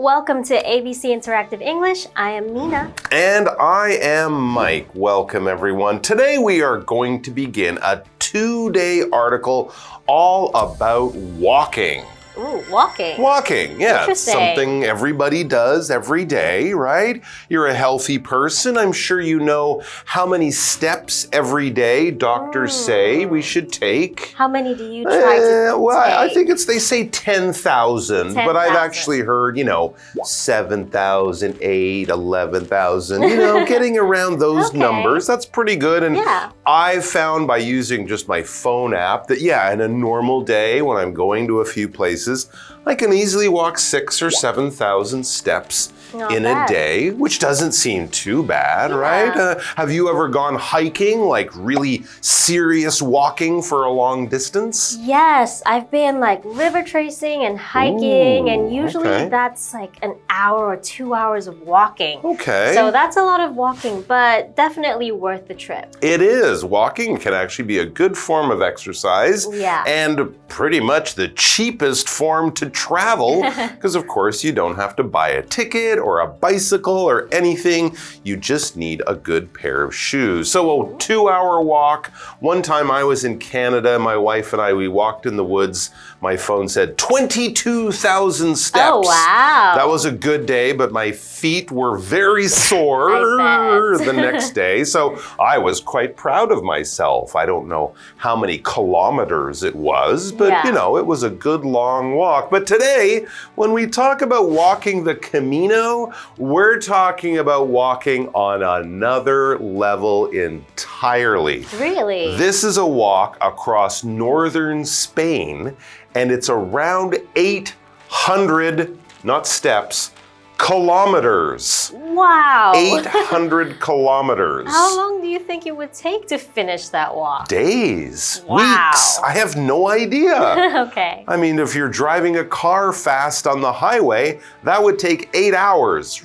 Welcome to ABC Interactive English. I am Nina. And I am Mike. Welcome, everyone. Today we are going to begin a 2-day article all about walking. Ooh, walking. Walking, yeah. Interesting. Something everybody does every day, right? You're a healthy person. I'm sure you know how many steps every day doctors say we should take. How many do you try to Well, take? I think they say 10,000, but I've actually heard, 7,000, 8,000, 11,000, getting around those numbers. That's pretty good. And I've found by using just my phone app that, in a normal day when I'm going to a few places, I can easily walk 6,000 or 7,000 steps in a day, which doesn't seem too bad, right? Have you ever gone hiking, like really serious walking for a long distance? Yes, I've been like river tracing and hiking, and usually that's like an hour or 2 hours of walking. Okay. So that's a lot of walking, but definitely worth the trip. It is. Walking can actually be a good form of exercise. Yeah. And pretty much the cheapest form to travel, because of course you don't have to buy a ticket or a bicycle or anything. You just need a good pair of shoes. So a 2-hour walk. One time I was in Canada, my wife and I, we walked in the woods. My phone said 22,000 steps. Oh, wow. That was a good day, but my feet were very sore the next day. So I was quite proud of myself. I don't know how many kilometers it was, but it was a good long walk. But today, when we talk about walking the Camino, we're talking about walking on another level entirely. Really? This is a walk across northern Spain, and it's around 800, not steps, kilometers. Wow. 800 kilometers. How long do you think it would take to finish that walk? Days, Wow. weeks. I have no idea. Okay. I mean, if you're driving a car fast on the highway, that would take 8 hours.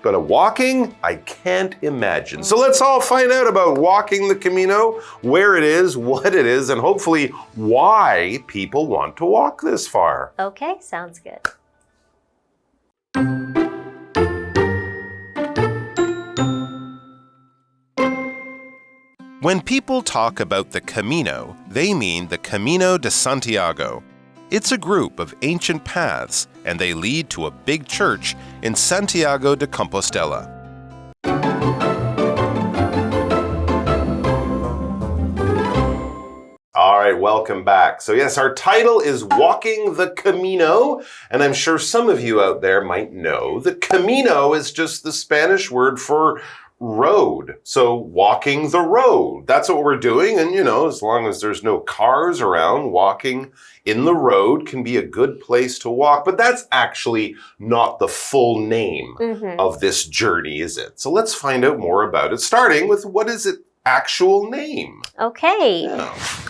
But walking, I can't imagine. So let's all find out about walking the Camino, where it is, what it is, and hopefully why people want to walk this far. Okay, sounds good. When people talk about the Camino, they mean the Camino de Santiago. It's a group of ancient paths, and they lead to a big church in Santiago de Compostela. All right, welcome back. So yes, our title is Walking the Camino, and I'm sure some of you out there might know the Camino is just the Spanish word for road. So walking the road, that's what we're doing. And as long as there's no cars around, walking in the road can be a good place to walk. But that's actually not the full name of this journey, is it? So let's find out more about it, starting with what is its actual name? Okay.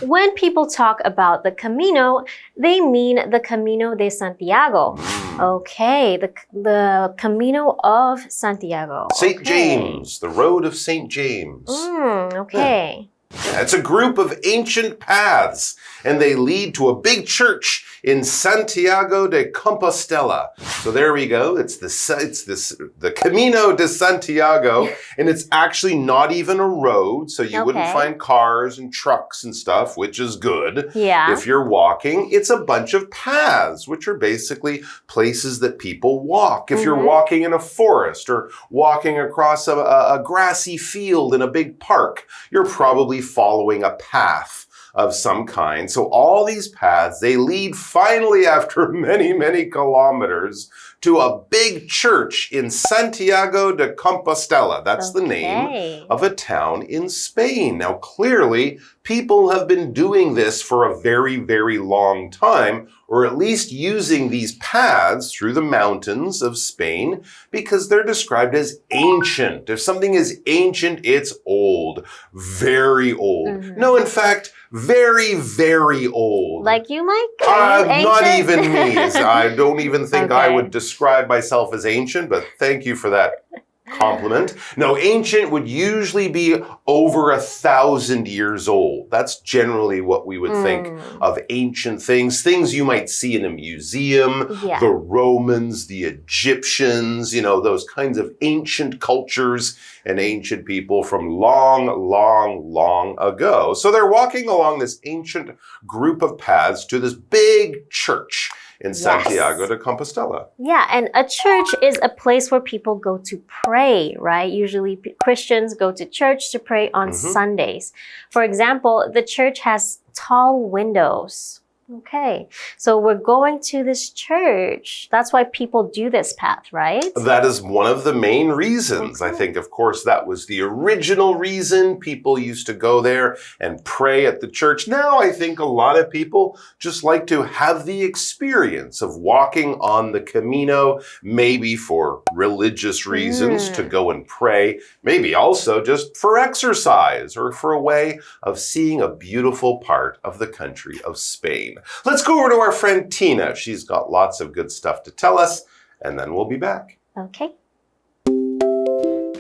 When people talk about the Camino, they mean the Camino de Santiago. Okay, the Camino of Santiago. St. James, the road of St. James. Okay. Yeah, it's a group of ancient paths, and they lead to a big church in Santiago de Compostela. So there we go. It's the Camino de Santiago, and it's actually not even a road, so you wouldn't find cars and trucks and stuff, which is good. Yeah. If you're walking, it's a bunch of paths, which are basically places that people walk. If you're walking in a forest or walking across a grassy field in a big park, you're probably following a path of some kind. So all these paths, they lead finally after many, many kilometers to a big church in Santiago de Compostela. That's the name of a town in Spain. Now, clearly, people have been doing this for a very, very long time, or at least using these paths through the mountains of Spain, because they're described as ancient. If something is ancient, it's old, very old. No, in fact, very, very old. Like you, Mike? Are you not ancient? even me. I don't even think I would describe myself as ancient, but thank you for that compliment. No, ancient would usually be over 1,000 years old. That's generally what we would think of ancient things. Things you might see in a museum, the Romans, the Egyptians, you know, those kinds of ancient cultures and ancient people from long, long, long ago. So they're walking along this ancient group of paths to this big church in Santiago de Compostela. Yeah, and a church is a place where people go to pray, right? Usually Christians go to church to pray on Sundays. For example, the church has tall windows. Okay, so we're going to this church. That's why people do this path, right? That is one of the main reasons. I think, of course, that was the original reason people used to go there and pray at the church. Now, I think a lot of people just like to have the experience of walking on the Camino, maybe for religious reasons, to go and pray, maybe also just for exercise or for a way of seeing a beautiful part of the country of Spain. Let's go over to our friend Tina. She's got lots of good stuff to tell us, and then we'll be back. Okay.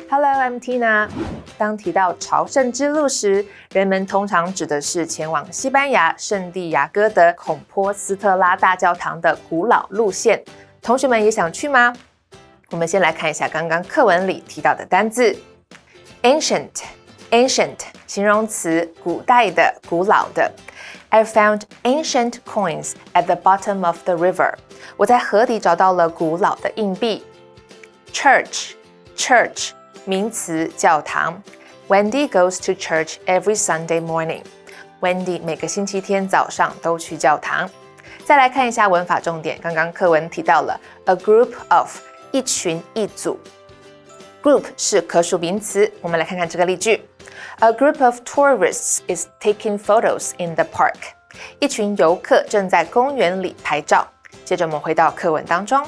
Hello, I'm Tina. 当提到朝圣之路时，人们通常指的是前往西班牙圣地亚哥的孔波斯特拉大教堂的古老路线。同学们也想去吗？我们先来看一下刚刚课文里提到的单字 Ancient 形容词，古代的、古老的。I found ancient coins at the bottom of the river. 我在河底找到了古老的硬币。Church 名词，教堂。Wendy goes to church every Sunday morning. Wendy 每个星期天早上都去教堂。再来看一下文法重点，刚刚课文提到了 a group of 一群一组。Group 是可数名词，我们来看看这个例句。A group of tourists is taking photos in the park. 一群游客正在公园里拍照。接着我们回到课文当中。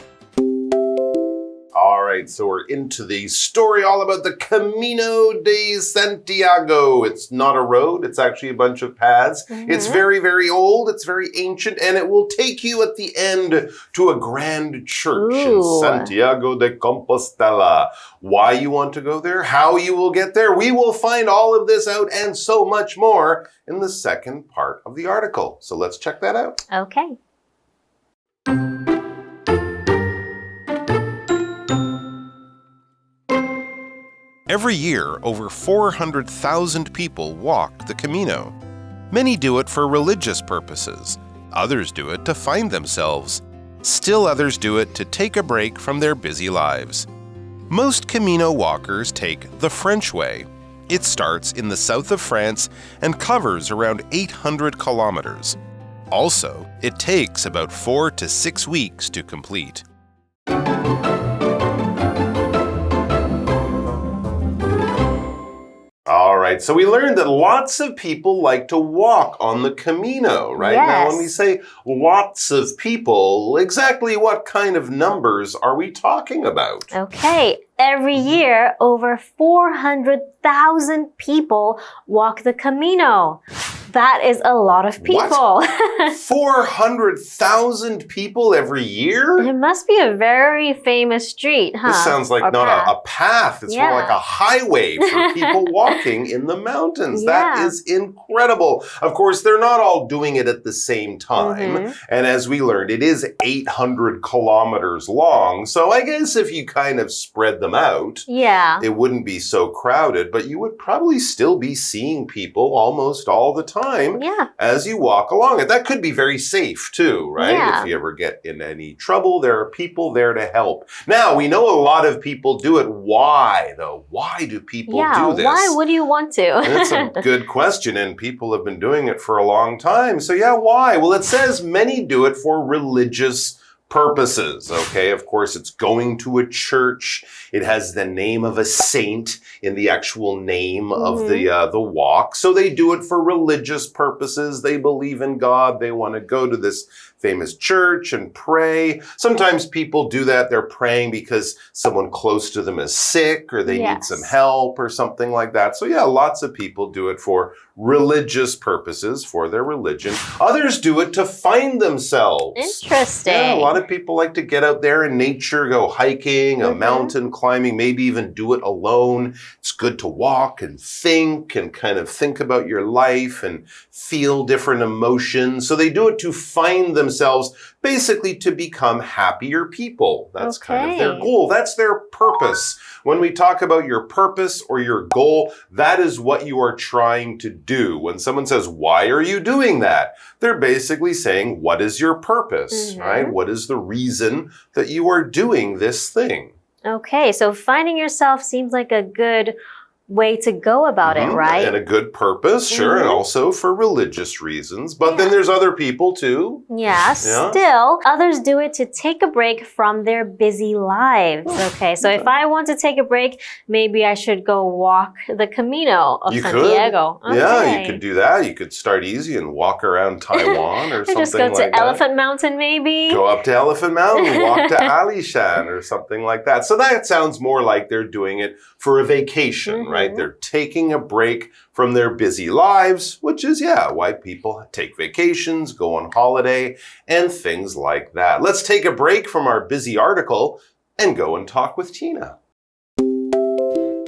All right, so we're into the story all about the Camino de Santiago. It's not a road, it's actually a bunch of paths. It's very, very old, it's very ancient, and it will take you at the end to a grand church in Santiago de Compostela. Why you want to go there, how you will get there, we will find all of this out and so much more in the second part of the article. So let's check that out. Okay. Every year, over 400,000 people walk the Camino. Many do it for religious purposes. Others do it to find themselves. Still others do it to take a break from their busy lives. Most Camino walkers take the French way. It starts in the south of France and covers around 800 kilometers. Also, it takes about 4 to 6 weeks to complete. All right, so we learned that lots of people like to walk on the Camino, right? Yes. Now, when we say lots of people, exactly what kind of numbers are we talking about? Okay, every year, over 400,000 people walk the Camino. That is a lot of people. 400,000 people every year? It must be a very famous street, huh? This sounds like or not path. a path. It's more like a highway for people walking in the mountains. That is incredible. Of course, they're not all doing it at the same time. And as we learned, it is 800 kilometers long. So I guess if you kind of spread them out, it wouldn't be so crowded, but you would probably still be seeing people almost all the time as you walk along it. That could be very safe too, right? If you ever get in any trouble, there are people there to help. Now, we know a lot of people do it. Why, though? Why do people do this? Why would you want to? That's a good question, and people have been doing it for a long time. So why? Well, it says many do it for religious purposes. Okay, of course, it's going to a church. It has the name of a saint in the actual name of the walk. So they do it for religious purposes. They believe in God. They want to go to this famous church and pray. Sometimes people do that. They're praying because someone close to them is sick or they need some help or something like that. So lots of people do it for religious purposes, for their religion. Others do it to find themselves. Interesting. Yeah, a lot lot of people like to get out there in nature, go hiking, a mountain climbing, maybe even do it alone. It's good to walk and think and kind of think about your life and feel different emotions. So they do it to find themselves, basically to become happier people. That's kind of their goal. That's their purpose. When we talk about your purpose or your goal, that is what you are trying to do. When someone says, why are you doing that? They're basically saying, what is your purpose, right? What is the reason that you are doing this thing? Okay, so finding yourself seems like a good way to go about it, right? And a good purpose, sure, and also for religious reasons. But then there's other people too. Yeah, still, others do it to take a break from their busy lives. Okay, so if I want to take a break, maybe I should go walk the Camino of Santiago. Okay. Yeah, you could do that. You could start easy and walk around Taiwan or something like that. Just go to Elephant Mountain, maybe. Go up to Elephant Mountain, walk to Alishan or something like that. So that sounds more like they're doing it for a vacation, right? They're taking a break from their busy lives, which is, why people take vacations, go on holiday, and things like that. Let's take a break from our busy article and go and talk with Tina.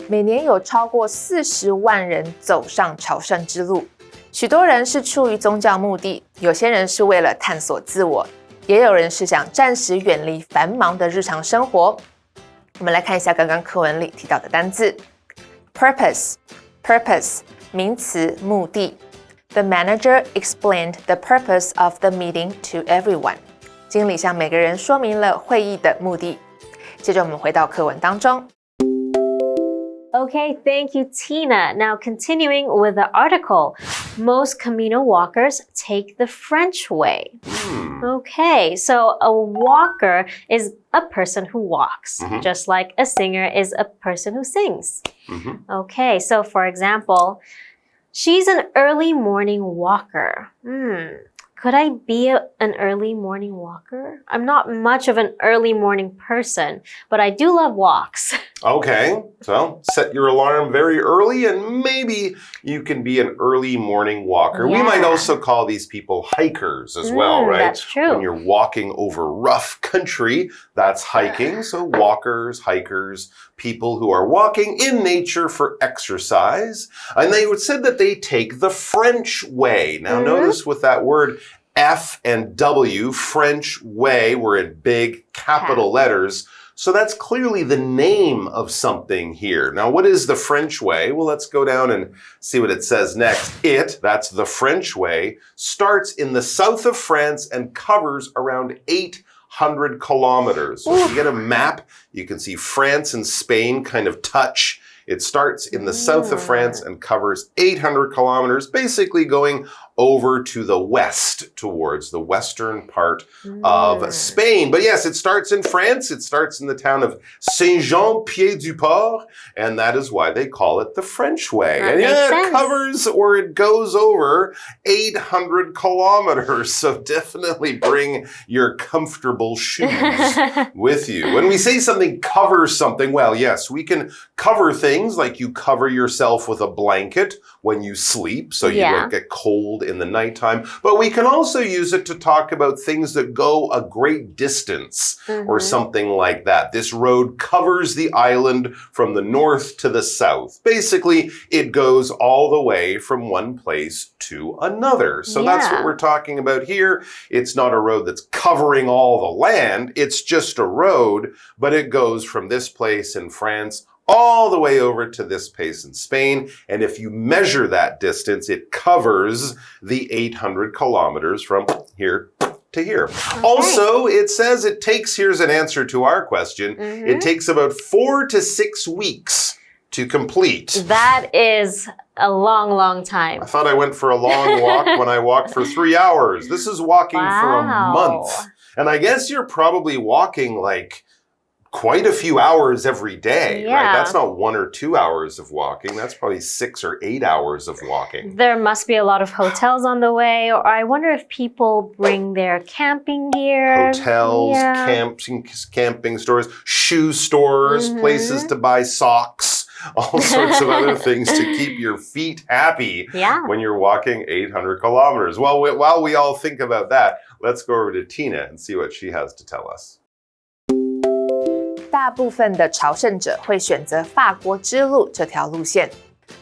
每年有超过40万人走上朝圣之路，许多人是出于宗教目的，有些人是为了探索自我，也有人是想暂时远离繁忙的日常生活。我们来看一下刚刚课文里提到的单字。Purpose 名词目的。The manager explained the purpose of the meeting to everyone. 经理向每个人说明了会议的目的。接着我们回到课文当中。Okay, thank you, Tina. Now, continuing with the article, most Camino walkers take the French way. Okay, so a walker is a person who walks, just like a singer is a person who sings. Okay, so for example, she's an early morning walker. Could I be an early morning walker? I'm not much of an early morning person, but I do love walks. Okay, so set your alarm very early and maybe you can be an early morning walker. We might also call these people hikers as well, right? That's true. When you're walking over rough country, that's hiking. So walkers, hikers, people who are walking in nature for exercise. And they said that they take the French way. Now notice with that word F and W, French way, were in big capital letters. So that's clearly the name of something here. Now, what is the French way? Well, let's go down and see what it says next. That's the French way, starts in the south of France and covers around 800 kilometers. So if you get a map, you can see France and Spain kind of touch. It starts in the south of France and covers 800 kilometers, basically going over to the west, towards the western part of Spain. But yes, it starts in France. It starts in the town of Saint-Jean-Pied-du-Port, and that is why they call it the French way. And it covers, or it goes over 800 kilometers. So definitely bring your comfortable shoes with you. When we say something covers something, well, yes, we can cover things like you cover yourself with a blanket when you sleep, so you don't get cold in the nighttime. But we can also use it to talk about things that go a great distance or something like that. This road covers the island from the north to the south. Basically, it goes all the way from one place to another. So that's what we're talking about here. It's not a road that's covering all the land. It's just a road, but it goes from this place in France all the way over to this place in Spain. And if you measure that distance, it covers the 800 kilometers from here to here. Also, it says it takes, here's an answer to our question, it takes about 4 to 6 weeks to complete. That is a long, long time. I thought I went for a long walk when I walked for 3 hours. This is walking for a month. And I guess you're probably walking like quite a few hours every day, right? That's not 1 or 2 hours of walking. That's probably 6 or 8 hours of walking. There must be a lot of hotels on the way, or I wonder if people bring their camping gear. Hotels, camping stores, shoe stores, places to buy socks. all sorts of other things to keep your feet happy when you're walking 800 kilometers. Well, while we all think about that, let's go over to Tina and see what she has to tell us. 大部分的朝圣者会选择法国之路这条路线，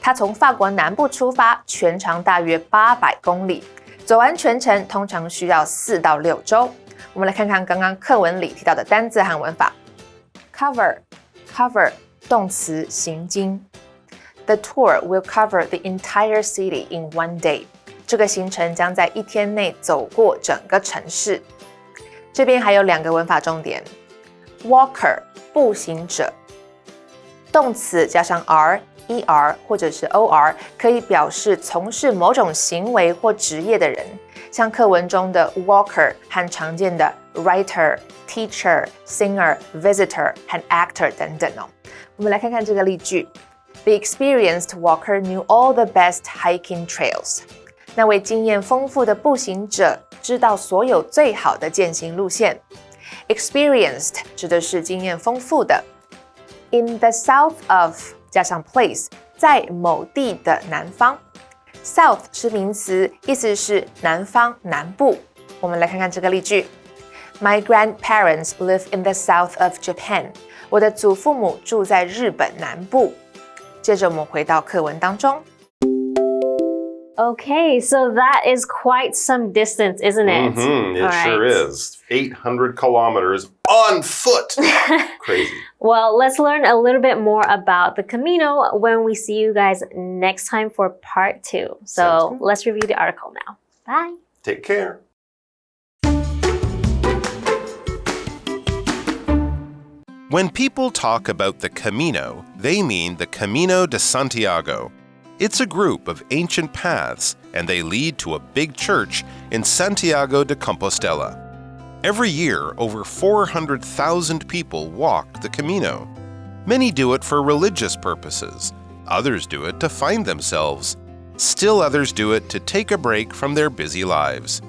它从法国南部出发，全长大约800公里，走完全程通常需要4到6周。我们来看看刚刚课文里提到的单字和文法。Cover 动词行经。The tour will cover the entire city in one day. 这个行程将在1天内走过整个城市。这边还有2个文法重点。Walker 步行者，动词加上 er 或者是 or 可以表示从事某种行为或职业的人，像课文中的 walker 和常见的 writer、teacher、singer、visitor 和 actor 等等哦。我们来看看这个例句。The experienced walker knew all the best hiking trails. 那位经验丰富的步行者知道所有最好的健行路线。Experienced 指的是经验丰富的。In the south of 加上 place 在某地的南方。South 是名词，意思是南方、南部。我们来看看这个例句。My grandparents live in the south of Japan. 我的祖父母住在日本南部。接着我们回到课文当中。Okay, so that is quite some distance, isn't it? It sure is. 800 kilometers on foot. Crazy. Well, let's learn a little bit more about the Camino when we see you guys next time for part 2. So let's review the article now. Bye. Take care. When people talk about the Camino, they mean the Camino de Santiago. It's a group of ancient paths, and they lead to a big church in Santiago de Compostela. Every year, over 400,000 people walk the Camino. Many do it for religious purposes. Others do it to find themselves. Still others do it to take a break from their busy lives.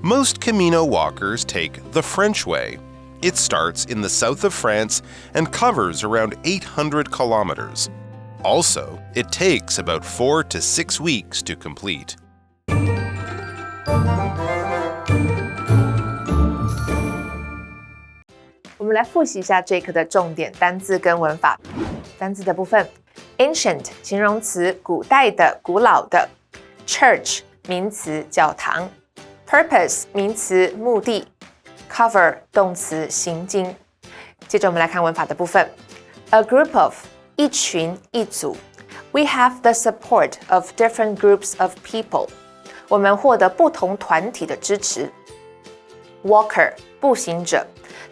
Most Camino walkers take the French way. It starts in the south of France and covers around 800 kilometers. Also, it takes about 4 to 6 weeks to complete. 我们来复习一下这一课的重点单字跟文法。单字的部分 ，ancient 形容词，古代的、古老的 ；church 名词，教堂 ；purpose 名词，目的 ；cover 动词，行经。接着我们来看文法的部分 ，a group of 一群一组 ，we have the support of different groups of people。我们获得不同团体的支持。Walker 步行者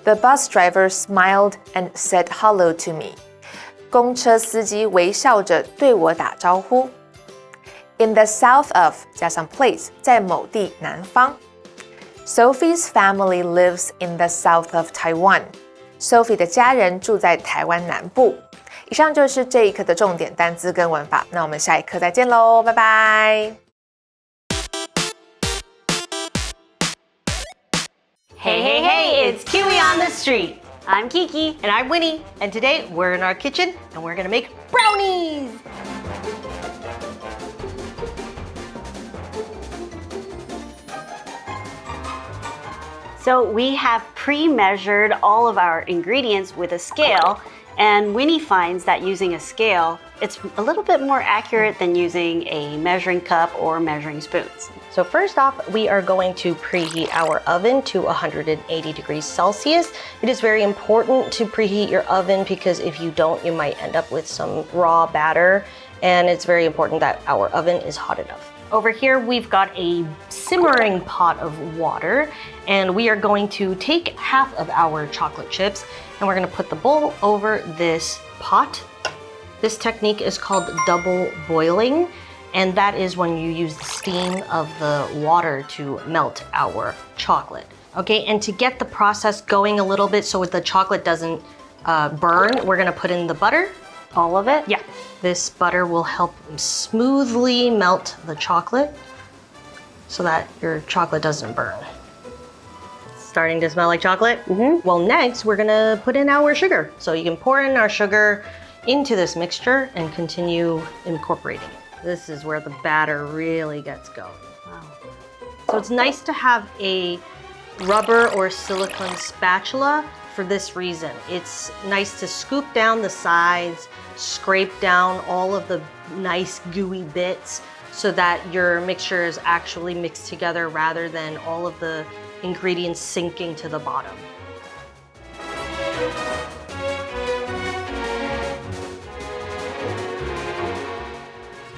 ，the bus driver smiled and said hello to me。公车司机微笑着对我打招呼。In the south of 加上 place 在某地南方。Sophie's family lives in the south of Taiwan。Sophie 的家人住在台湾南部。以上就是这一课的重点单字跟文法，那我们下一课再见喽，拜拜。Hey, it's KiWi on the street. I'm Kiki. And I'm Winnie. And today we're in our kitchen and we're gonna make brownies. So we have pre-measured all of our ingredients with a scale, and Winnie finds that using a scale, it's a little bit more accurate than using a measuring cup or measuring spoons. So first off, we are going to preheat our oven to 180 degrees Celsius. It is very important to preheat your oven because if you don't, you might end up with some raw batter, and it's very important that our oven is hot enough. Over here, we've got a simmering pot of water, and we are going to take half of our chocolate chips, and we're gonna put the bowl over this pot. This technique is called double boiling, and that is when you use the steam of the water to melt our chocolate. Okay, and to get the process going a little bit so the chocolate doesn't burn, we're gonna put in the butter. All of it? Yeah. This butter will help smoothly melt the chocolate so that your chocolate doesn't burn. Starting to smell like chocolate? Mm-hmm. Well, next we're gonna put in our sugar. So you can pour in our sugar into this mixture and continue incorporating it. This is where the batter really gets going. Wow. So it's nice to have a rubber or silicone spatula for this reason. It's nice to scoop down the sides, scrape down all of the nice gooey bits so that your mixture is actually mixed together rather than all of the ingredients sinking to the bottom.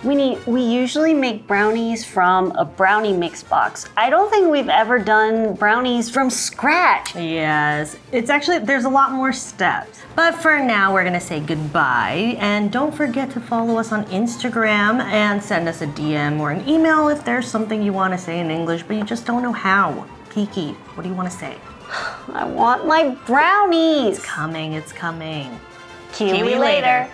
Winnie, we usually make brownies from a brownie mix box. I don't think we've ever done brownies from scratch. Yes, it's actually, there's a lot more steps. But for now, we're gonna say goodbye. And don't forget to follow us on Instagram and send us a DM or an email if there's something you wanna say in English, but you just don't know how. Kiki, what do you wanna say? I want my brownies. It's coming, it's coming. Kiwi later.